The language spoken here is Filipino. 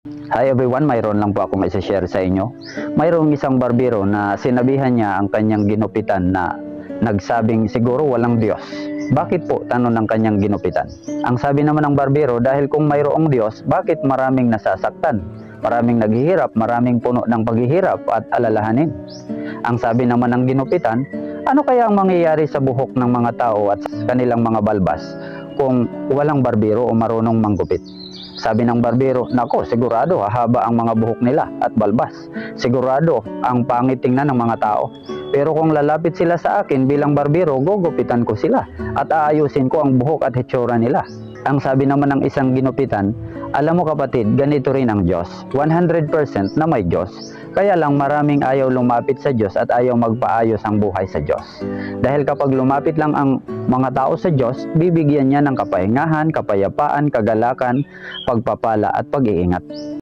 Hi everyone, mayroon lang po akong isa-share sa inyo. Mayroong isang barbero na sinabihan niya ang kanyang ginupitan na nagsabing siguro walang Diyos. Bakit po? Tanong ng kanyang ginupitan. Ang sabi naman ng barbero, dahil kung mayroong Diyos, bakit maraming nasasaktan? Maraming naghihirap, maraming puno ng paghihirap at alalahanin. Ang sabi naman ng ginupitan, ano kaya ang mangyayari sa buhok ng mga tao at sa kanilang mga balbas kung walang barbero o marunong manggupit? Sabi ng barbero, nako, sigurado hahaba ang mga buhok nila at balbas. Sigurado ang pangit tingnan ng mga tao. Pero kung lalapit sila sa akin bilang barbero, gugupitan ko sila at aayusin ko ang buhok at hitsura nila. Ang sabi naman ng isang ginupitan, alam mo kapatid, ganito rin ang Diyos. 100% na may Diyos. Kaya lang maraming ayaw lumapit sa Diyos at ayaw magpaayos ang buhay sa Diyos. Dahil kapag lumapit lang ang mga tao sa Diyos, bibigyan niya ng kapahingahan, kapayapaan, kagalakan, pagpapala at pag-iingat.